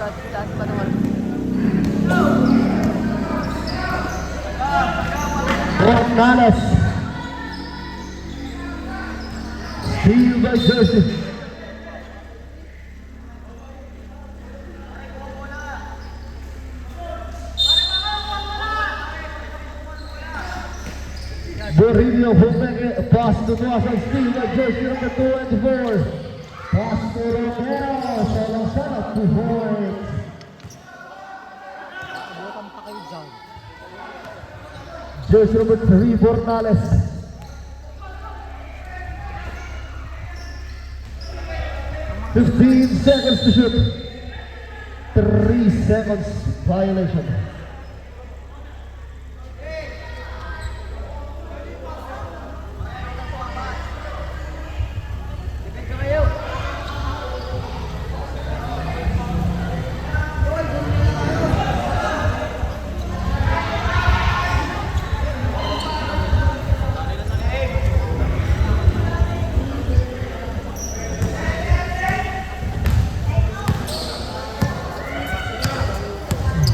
Taas pa naman. Gonzalez. Steve by Jersey. Borrillo will make it a pass to Tuasan. Steve by Jersey number 24. Pass to Romero. Salazar 2 points. Jersey number 3, Bornales. 15 seconds to shoot. 3 seconds violation.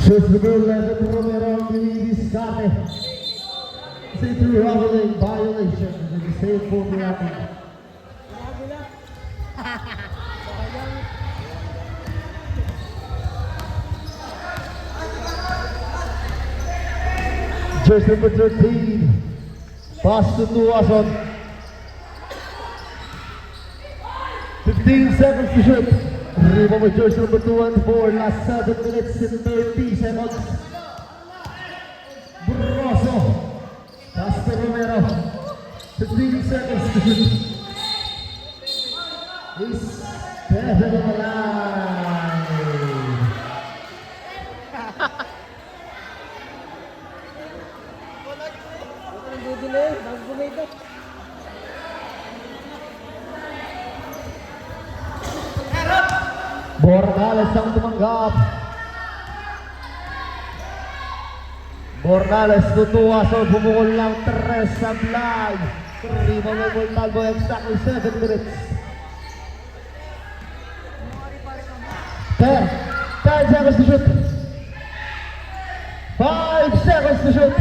Just the goal left Romero Discarte. Say through Raveling violation and the save for the athlete. Just number 13. Pass to Tuason. 15 seconds to shoot. Rebound with jersey number 2 and 4. Last 7 minutes and 30 seconds. Broso. Pass to Romero. 15 seconds to shoot. He's definitely alive. Bornales ang tumanggap. Bornales tutuwa sa bumukol lang 3 sa flag. Rebound by Montalvo, exactly 7 minutes. 10 seconds to shoot. 5 seconds to shoot.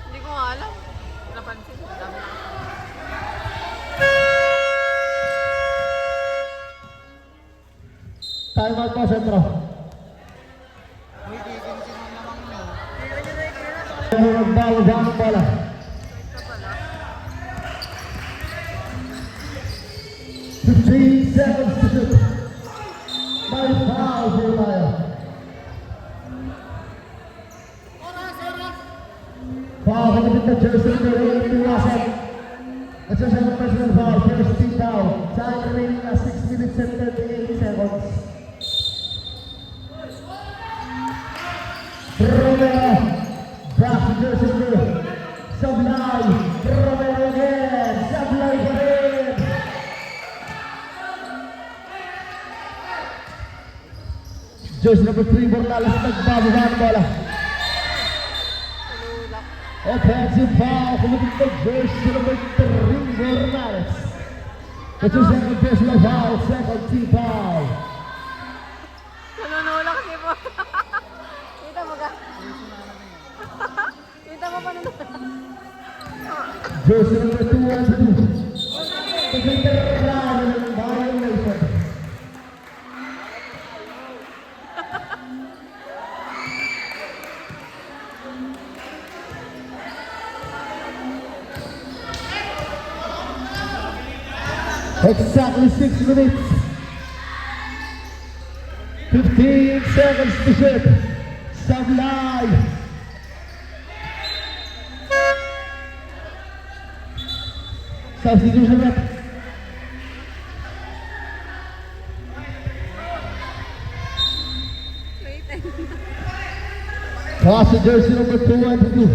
Hindi ko nga alam. Napansin. Dami na. Time out po, sentro. Magbalo ba ang bola? 15 seconds to shoot. May foul for tayo. Foul committed na jersey number 8 Tuasan. That's a second personal foul. First team down. Time remaining na 6 minutes and 38 seconds. Romero. Back to jersey number. Sablay. Romero again. Sablay pa rin. Jersey number 3 Bornales nagbababa ng bola. Offensive foul committed by jersey number 3 Bornales. That's your second personal foul, second team foul. Nanunula kasi po. Kita mo ka? Kita mo pa nanunula? Jersey number 2 and 2. Committed ng violation. Exactly 6 minutes. 15 seconds to shoot. Sablay. Substitution rep. Pass to jersey number 2 and 2.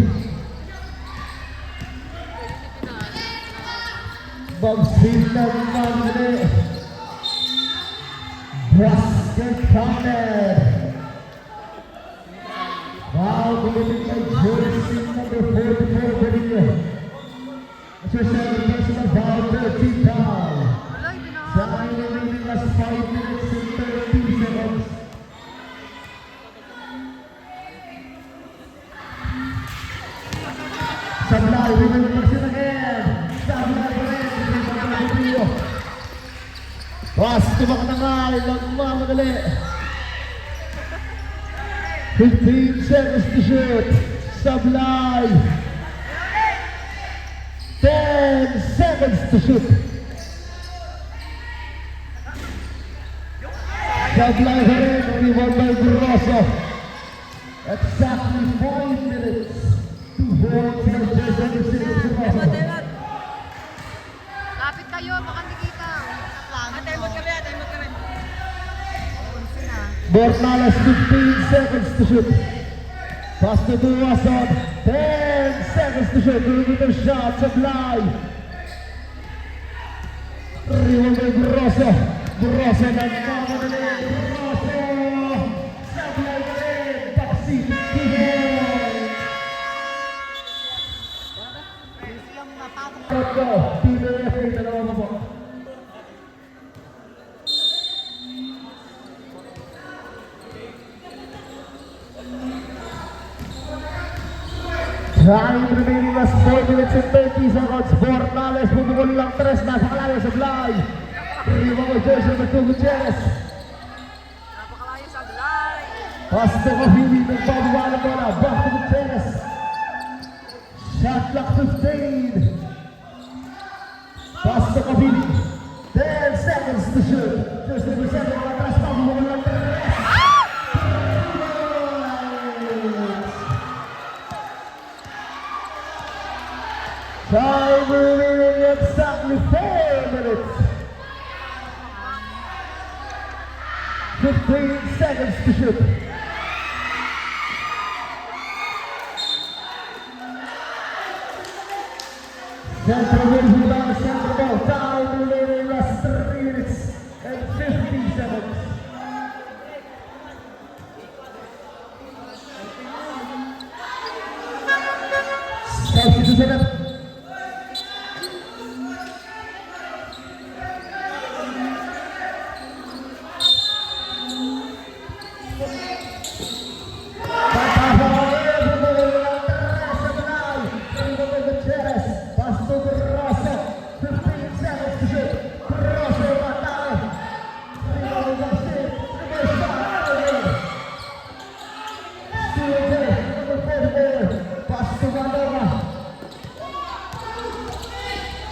Bagsita Mangre. Basket counted. Wow. Foul committed by jersey number 44, Bonilla. That's your second personal foul, 13 foul. Wala, Sa ibinahawa. remaining last 5 minutes and 13 seconds. Sablay, winner of the again. Sablay pa rin. Pas, tumak na nga, nagmamadali. 15 seconds to shoot. Sablay. 10 seconds to shoot. Sablay pa rin, rebound by Grosso. Exactly 5 minutes. 2 points for Jason Grosso. Lapit kayo, baka hindi kita. Tayo kami. Bornales, 15 seconds to shoot. Pass to Duwason, 10 seconds to shoot. Perimeter shot, Sablay. Rebound by Grosso. Grosso nagmamadali. Grosso. Sablay pa rin. Backseat. Go. PBF, dalawa mo po. Time remaining last 4 minutes and 30 seconds. Bornales, bumukol lang 3. Nasa kalayo sa fly. Rebound ko jersey number 2 Gutierrez. Napakalayo sa Sablay. Pass to Kavili. Nagbabawa na bola. Back to Gutierrez. Shot clock 15. Pass to Kavili. 10 seconds to shoot. Jersey number 7. Atras pa. Bumukol lang 3. Time remaining exactly 4 minutes. 15 seconds to shoot. Central ball, central ball. Time remaining last 3 minutes and 50 seconds. Substitution.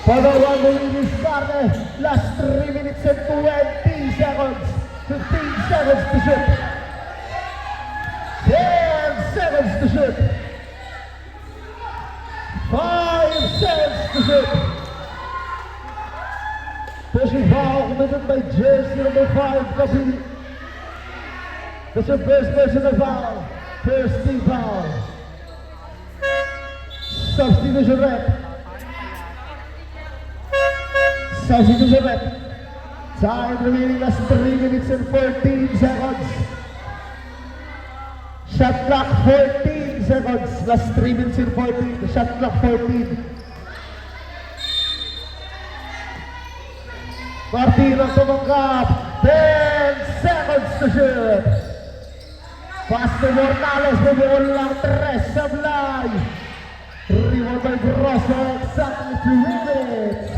Pagawa mo yung start. Last 3 minutes and 20 seconds. 15 seconds to shoot. 10 seconds to shoot. 5 seconds to shoot. Pushing foul committed by jersey number 5, Kavili. That's your first personal foul. First team foul. Substitution rep. Substitution rep. Time remaining last 3 minutes and 14 seconds. Shot clock 14 seconds. Last 3 minutes and 14. Shot clock 14. Martino tumanggap. 10 seconds to shoot. Pass to Morales. Bumukol lang 3. Sablay. Rebound by Grosso. Exactly 2 minutes.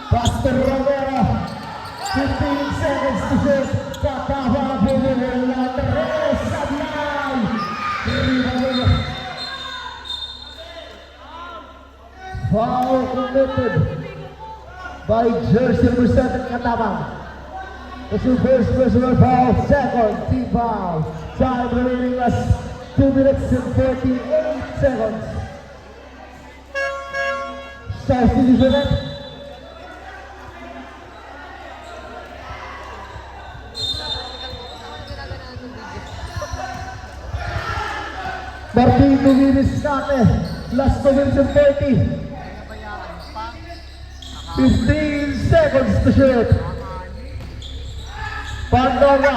Pass to Romero. 15 seconds to shoot. Katawa. Bumukol lang 3. Sablay. Rebound. Foul committed by jersey number 7, Katabang. That's your first personal foul, second team foul. Time remaining last 2 minutes and 48 seconds. Substitution net. Martin Duvinis Sate, last 2 minutes and 30. 15 seconds to shoot. Pandora.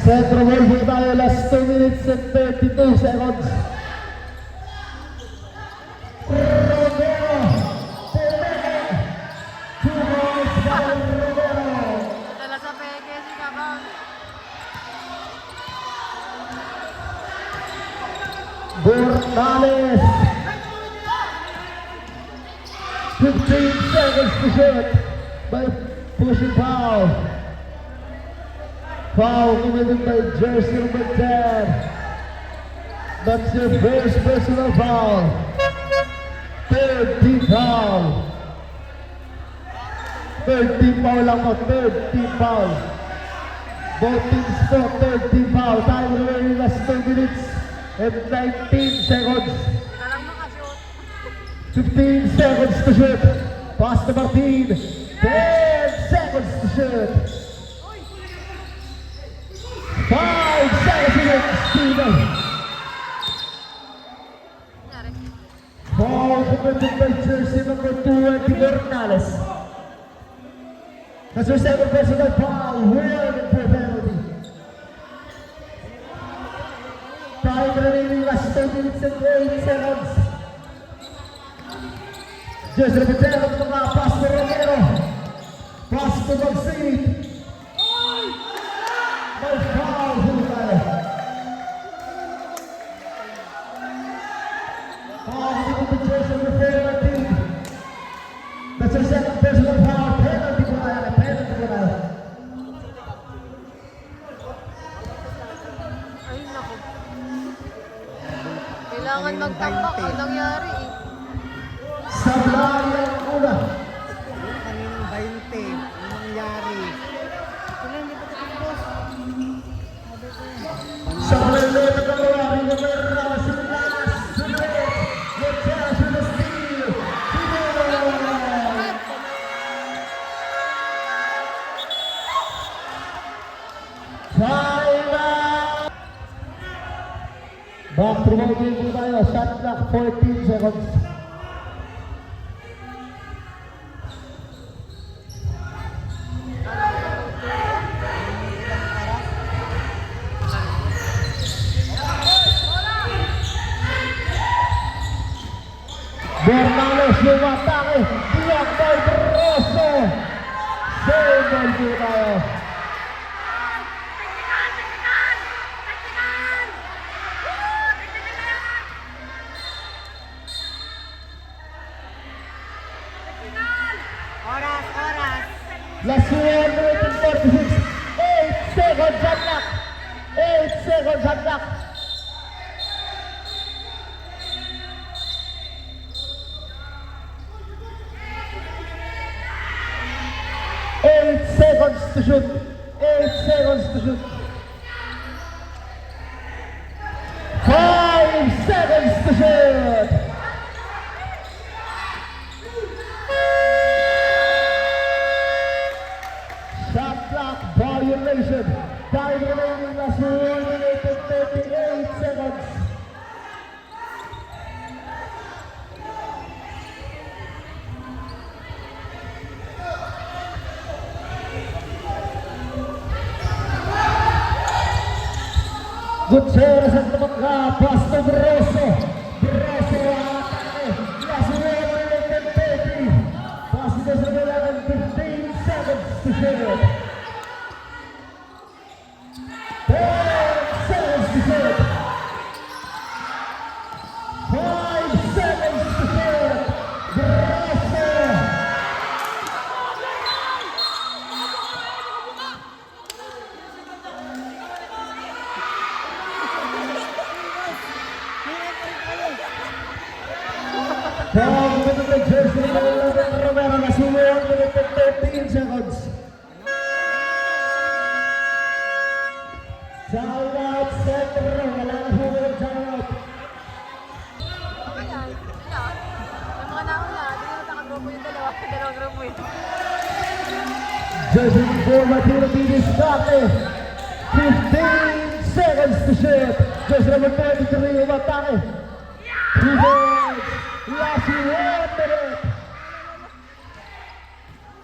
Centro ball po tayo, last 2 minutes and 32 seconds. Romero, Pumeke, 2 balls by Romero. Dala sa peke si Kabang. Bernales, 15 seconds to shoot by pushing foul. Foul committed by jersey number 10. That's your first personal foul. Third team foul. Third team foul lang po. Third team foul. Both teams po. Third team foul. Time remaining last 2 minutes and 19 seconds. Hindi ka lang makashoot. 15 seconds to shoot. Pass to Martin. 10 seconds to shoot. 5 seconds to shoot. Steven. Nangyari. Foul committed by jersey number 20, Bernales. That's your second personal foul. One for penalty. Time remaining last 10 minutes and 8 seconds. Jersey number 10 of the pass to Romero. Pass to Magsid. May foul huli tayo. Foul committed by jersey number 14. That's your second personal foul. Penalty po tayo. Penalty po tayo. Ay, naku. Kailangan magtambak. Ang nangyari eh. Sablay ang una. Kaninang 20, ang nangyari. Sablay ulit ang dalawa. Rigoberta, Silas, Sunet, Gutierrez with the steal. Time out! Back to the game po tayo. Shot clock 14 seconds. Bernales yung atake. Diyak by Rosso. Save ball po tayo. Oras, oras. Last 1 minute and 46. 8 seconds on clock. 8 seconds on clock. 8 seconds to shoot. 8 seconds to shoot. 5 seconds to shoot. Shot clock violation. Time remaining last 1 minute and 38 seconds. Gutierrez ang tumangka, pass to Grosso. Grosso ang atake. Last 1 minute and 30. Pass to sa kailangan 15 seconds to shoot. 10 seconds to shoot. 5 seconds to shoot. Grosso. Foul with the jersey number 11, Romero. Last 1 minute and 13 seconds. Time out, center. Wala na po ng time out. Okay yan. Yan. Yung mga nauna, hindi naman nakagrupo yung dalawa. Dalawang grupo yun. Jersey number 4, Martino Bidiscate. 15 seconds to shoot. Jersey number 23, umatake. Revenge. Last 1 minute.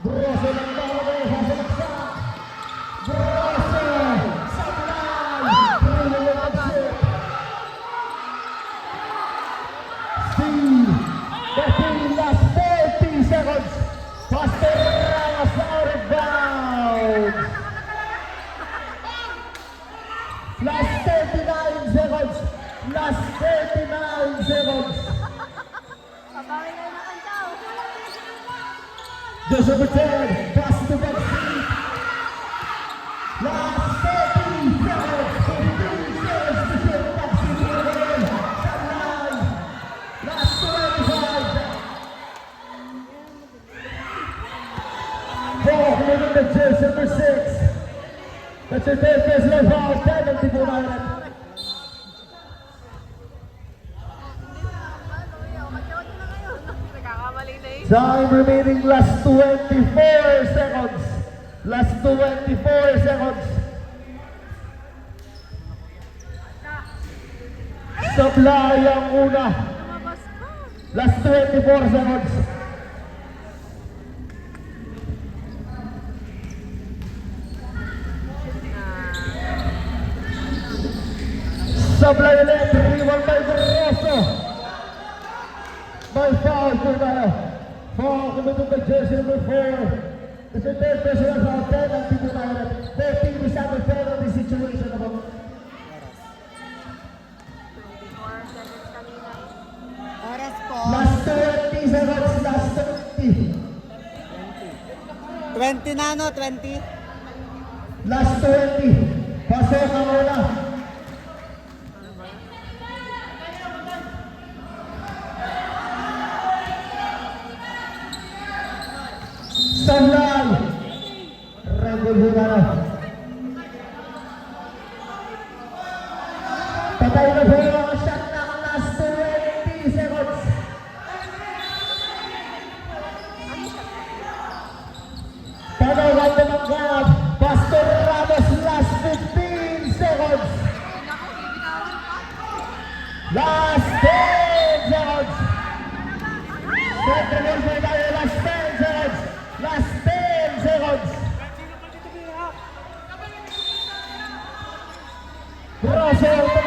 Grosso ng bawal. Sasalaksak. Grosso. Sablay. Last 39 seconds. Pabawi na yung nakantaw. Just over 10. Pass to the seat. Last 30 seconds. 15 seconds to shoot back to the again. Sunline. Last 25. Ball coming the jersey number 6. That's your third personal foul. Penalty po na yan. Nagkakamali na eh. Time remaining last 24 seconds. Last 24 seconds. Supply ang una. Lumabas pa. Last 24 seconds. Supply ulit. Iwan by Rosso. By foul po tayo. Foul committed by jersey number 4. It's a third personal foul. Penalty po tayo ulit. 14 is out of penalty situation na po. 24 seconds kanina. Oras po. Last 20 seconds. Last 20. 20 na no, 20. Last 20. Pasok ang una. Sunlight. Rebel Hugano. Patay na po ang shot ng last 20 seconds. Panawan na ng guard. Pastor Ramos last 15 seconds. Naku, ibitawan pa. Last 10 seconds. Central for tayo. Last 10 seconds. Last 10 seconds. Russell